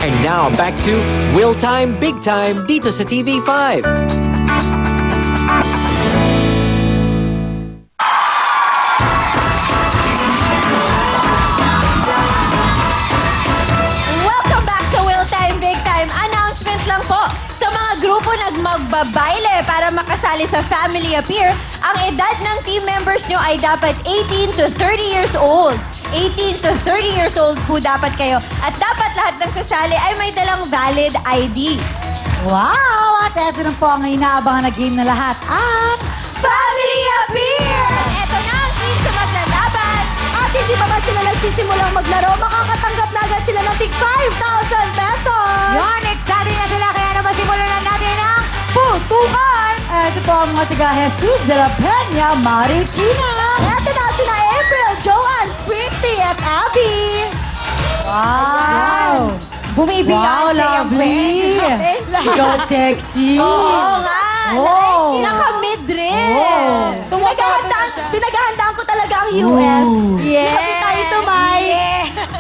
And now, back to Will Time, Big Time, dito sa TV5. Welcome back sa Will Time, Big Time. Announcement lang po. Sa mga grupo nagmagbabayle para makasali sa Family Appear, ang edad ng team members nyo ay dapat 18 to 30 years old. 18 to 30 years old po dapat kayo. At dapat lahat ng sasali ay may dalang valid ID. Wow! At eto na po ang inaabangan na game na lahat. Ang Family Appear! Eto na ang team sa maglalaban. At hindi pa ba sila nagsisimulang maglaro, makakatanggap na agad sila ng tig 5,000 pesos! Yon, excited na sila. Kaya naman simulan na natin ang putukan. Eto po ang mga tiga Jesus de la Peña, Marikina. Eto na sina April, Joanne, Pretty at Abby. Wow! Bumibigay Wow, lovely! Ikaw sexy! Oo nga! Oh. Naka-mid-drill! Oh. Pinaghahandaan ko talaga ang US. Yes! Happy tayo sumay!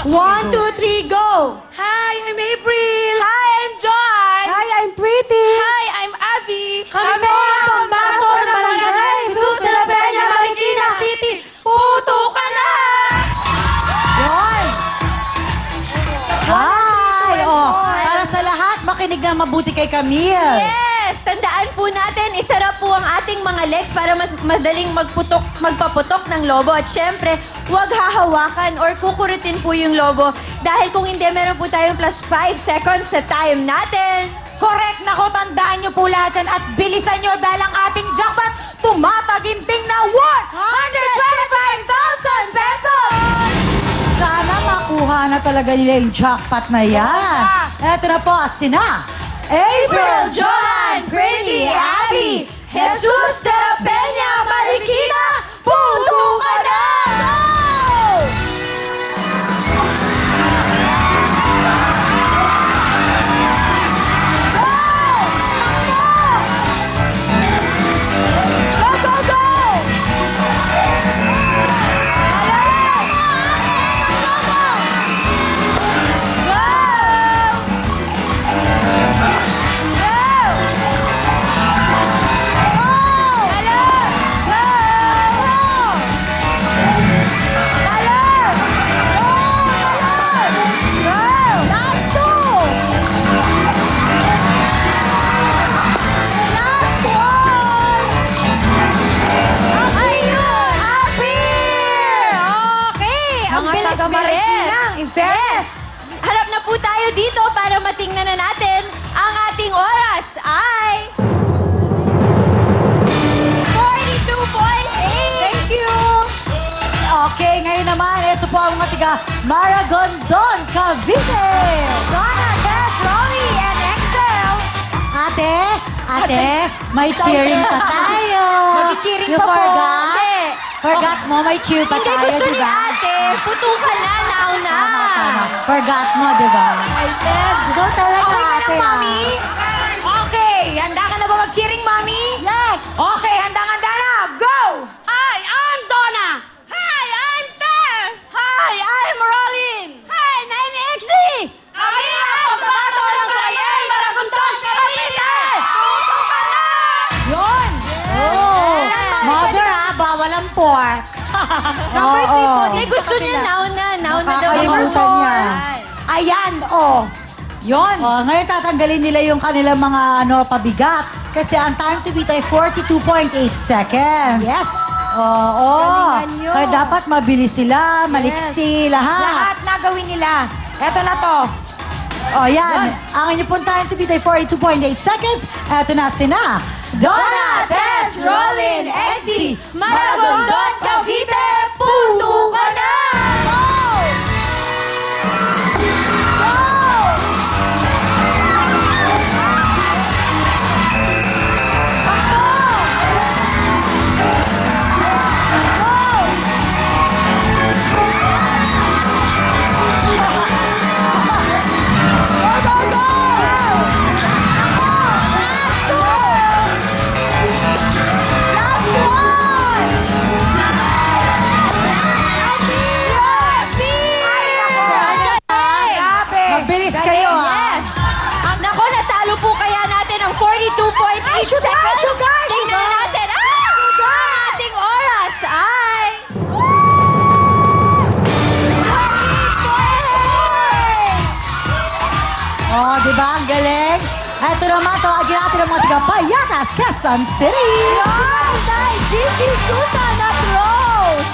1, 2, 3, go! Hi, I'm April. Hi, I'm Joy! Hi, I'm Pretty. Hi, I'm Abby! Kami po ang pambato ng Barangay Jesus de la Peña, Marikina City. Putukan na! Yun! Hi! Oh, para sa lahat, makinig na mabuti kay Camille. Yes! Tandaan po natin, isara po ang ating mga legs para mas madaling magpaputok ng lobo. At syempre, huwag hahawakan or kukuritin po yung lobo. Dahil kung hindi, meron po tayong plus 5 seconds sa time natin. Correct na ko, tandaan nyo po lahat yan at bilisan nyo dahil ang ating jackpot tumataginting na 125,000 pesos! Sana makuha na talaga nila yung jackpot na yan. Eto na po, sina April, Johan, Pretty, Abby, Jesus de la Peña, Marikina, putukan na! Go, go, go! Yes! Harap na po tayo dito para matingnan na natin ang ating oras ay 42.8! Thank you! Okay, ngayon naman, ito po ang mga tiga Maragondon, Cavite! Donna, Tess, Rolly, and Excel. Ate, may cheering pa tayo. Mag-cheering You pa po. forgot? Forgot mo, may cheer pa Hindi, tayo, gusto ni diba? ate. Putukan na, now na. Tama. Forgot mo, diba? Go talaga, Okay ka ate. lang, Mami? Okay, handa ka na ba mag-cheering, Mami? Yes! Okay, handa-handa na. Go! Hi, I'm Donna. Hi, I'm Tess. Hi, I'm Rollin. Hi, I'm Exie. Kami ang pagbato ng Barangay Maragondon, Cavite. Tutukan na! Yun! Oh! Mother, bawal ang pork. Number three po, Hindi, gusto niya now na. Now na daw. Nakakalimutan niya. Ayan, oh. Yun. Oh, ngayon tatanggalin nila yung kanilang mga pabigat. Kasi ang time to beat ay 42.8 seconds. Yes. Oo. Galingan nyo. Kaya dapat mabilis sila, maliksi, lahat. Lahat na gawin nila. Eto na to. Oh, yan. Ang inyong pong time to beat ay 42.8 seconds. Eto na sina Donna, Tess, Rollin, Exie, Maragondon, Cavite, putukan na! Mabilis kayo, ha? seconds. Tingnan natin. Ang ating oras ay... Oh, di ba? Ang galing. Eto naman, tawagin natin ang mga taga-Payatas, Quezon City. Yan! Dahil Gigi, Susan at Rose.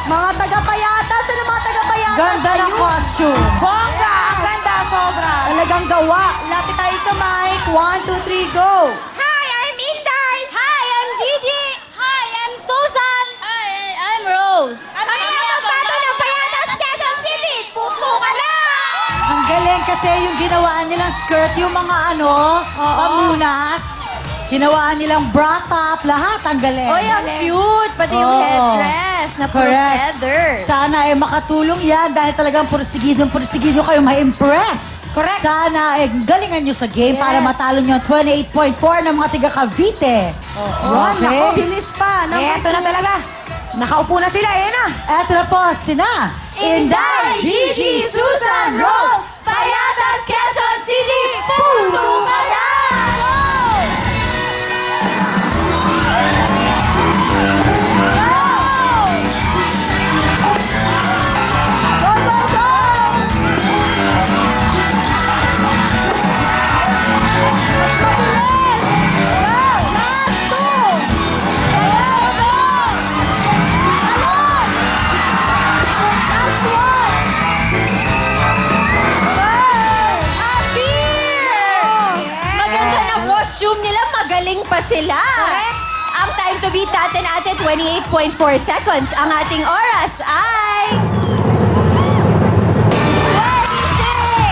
Mga taga-Payatas, ano mga taga-Payatas? Ganda ng costume. Bongga! Ang ganda, sobra. Talagang gawa. Lapit tayo sa mic. 1, 2, 3, go. Hi, I'm Inday. Hi, I'm Gigi. Hi, I'm Susan. Hi, I'm Rose. Kami ang pagbato ng Payatas, Quezon City. Puto ka na! Ang galing kasi yung ginawaan nilang skirt, yung mga pamunas, ginawaan nilang bra top, lahat ang galing. Oy, ang cute. Pati yung Oo. headdress na puro Correct. feather. Sana ay makatulong yan dahil talagang pursigido kayo ma-impress. Correct. Sana ay galingan nyo sa game Yes. para matalo nyo ang 28.4 ng mga tiga Cavite. Okay. bilis pa. Eto na talaga. Nakaupo na sila, na. Eto na po, sina Inday, Gigi, Susan, Rose, Payatas, Quezon City, puto ka na! Go, go, go! Maganda na costume nila, magaling pa sila. Ang time to beat natin 28.4 seconds. Ang ating oras ay...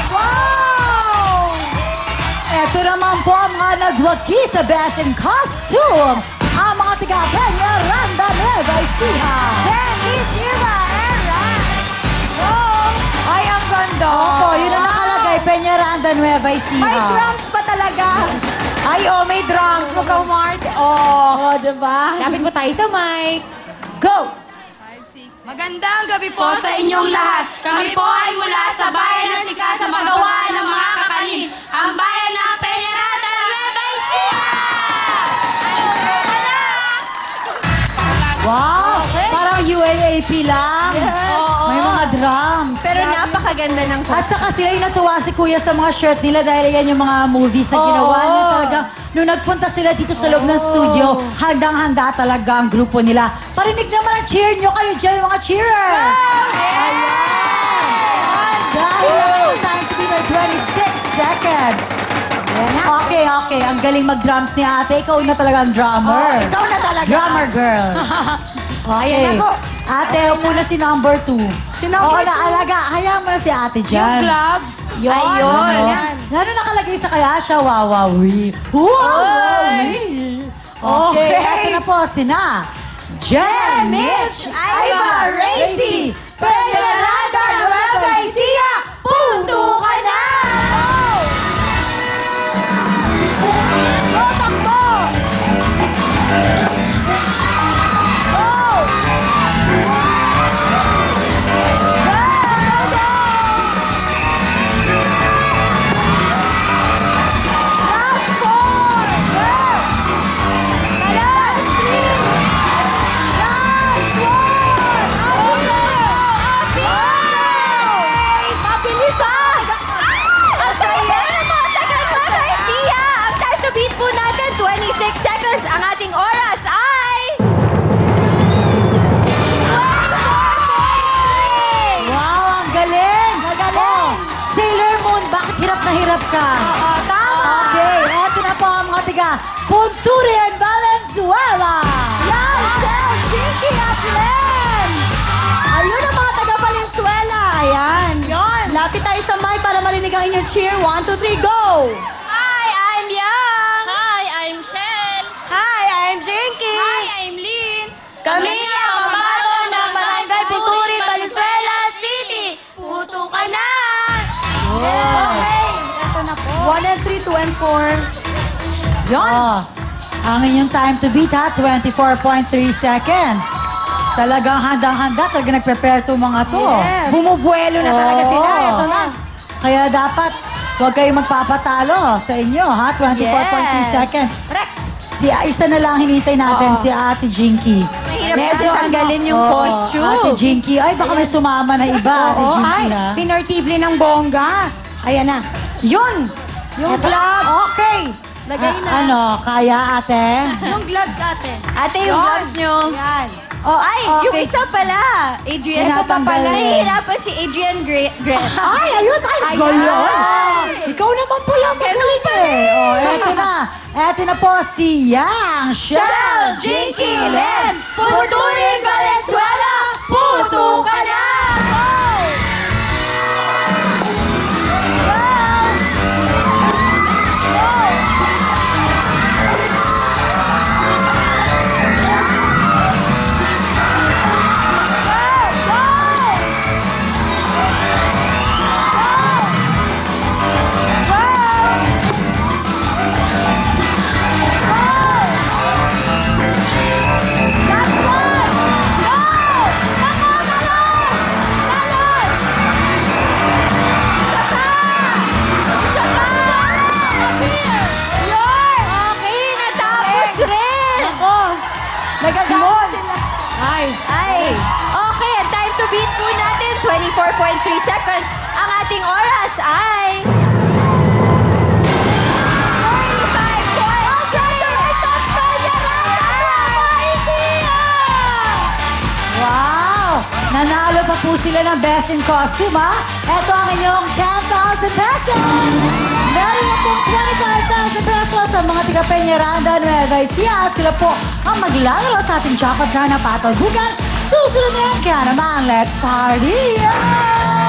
26! Wow! Eto naman po ang mga nagwagi sa Best in Costume. Ang mga tiga Peñaranda Nueva Ecija. Jenny, Shiva, and Ran. Wow! Ay, ang ganda. Opo, yun ang nakalagay, Peñaranda Nueva Ecija. May drums pa talaga. Ay, may drums. Huwag ka umarte. Oh, diba? Lapit mo tayo sa mic. Go! Magandang gabi po sa inyong lahat. Kami po ay mula sa bayan na sikat sa paggawa ng mga kakanin. Ang bayan ng Peñaranda Nueva Ecija! Wow! Parang UAAP lang. Oo. May mga drums. Pero napakaganda ng At saka sila yung natuwa si Kuya sa mga shirt nila dahil yan yung mga movies na ginawa Oo. niya talaga. Nung nagpunta sila dito sa loob ng studio, handang-handa talaga ang grupo nila. Parinig naman ang cheer nyo kayo dyan, mga cheerers! Ayan! Dahil ang time to be 26 seconds. Okay. Ang galing mag-drums ni ate. Ikaw na talaga ang drummer. Ikaw na talaga. Drummer girl. Okay. Ayan na po. Ate, muna si number 2. Si number two. Alaga. Hayaan mo na si ate dyan. gloves. Yun. Ayun. Ano nakalagay sa kaya siya? Wawawi. Wawawi. Okay. Ito na po, sina Jen, Mitch, Iva, Racy, Peñaranda, Nueva Ecija, punto ka na! Go, takbo! Ang ating oras ay... Wow, ang galing! Oh, Sailor Moon, bakit hirap na hirap ka? Tama! Okay, eto na po ang mga tiga Punturian, Valenzuela! Yan! Del, Jinky at Len! Ayun ang mga taga Valenzuela! Ayan! Yon! Lapit tayo sa mic para marinig ang inyong cheer. 1, 2, 3, go! Hi, I'm Yang. Hi, I'm Shell. Hi, I'm Jinky! Hi, I'm Lynn. Kami ang pambato ng Barangay Puturin, Valenzuela City. Puto ka na! Okay, ito na po. 1 and 3, 2 and 4. Yon! Oh, ang inyong time to beat ha, 24.3 seconds. Talagang handang-handa, talagang nag-prepare itong mga to. Bumubuelo na talaga sila. Oo. Ito na. Kaya dapat huwag kayong magpapatalo sa inyo, ha? 24.3 Yes. seconds. Isa na lang hinintay natin, si Ate Jinky. Mahirap kasi tanggalin yung Oo, costume. Ate Jinky. Ay, baka may sumama na iba, Ate Oo, Jinky, ay, ha? pinortible ng bongga. Ayan na. Yun! Yung gloves. Okay. Lagay na. Ano, kaya, ate? Yung gloves, ate. Ate, yung gloves nyo. Yan. Oh, Ay, okay. yung isa pala. Adrian, ito pa Tinatanggal pala. eh. Nahihirapan si Adrian Gret. Ay, ayun, ay, gayon. Ikaw naman pala magaling eh. Oh, eto na. Eto na po si Yang Shell, Jinky, Len, Puturin Valenzuela, puto ka na! Okay, natapos rin! Small. Ay. Ay, okay, ang time to beat po natin, 24.3 seconds. Ang ating oras ay... 45 points! Wow! Nanalo pa po sila ng Best in Costume, ha? Ito ang inyong 10,000 pesos! Meron na pong 25,000 pesos sa mga taga Peñaranda, Nueva Ecija, at sila po ang maglalaro sa ating Jackpot Car na patalbugan. Susunod na yan, kaya naman, let's party! Yeah!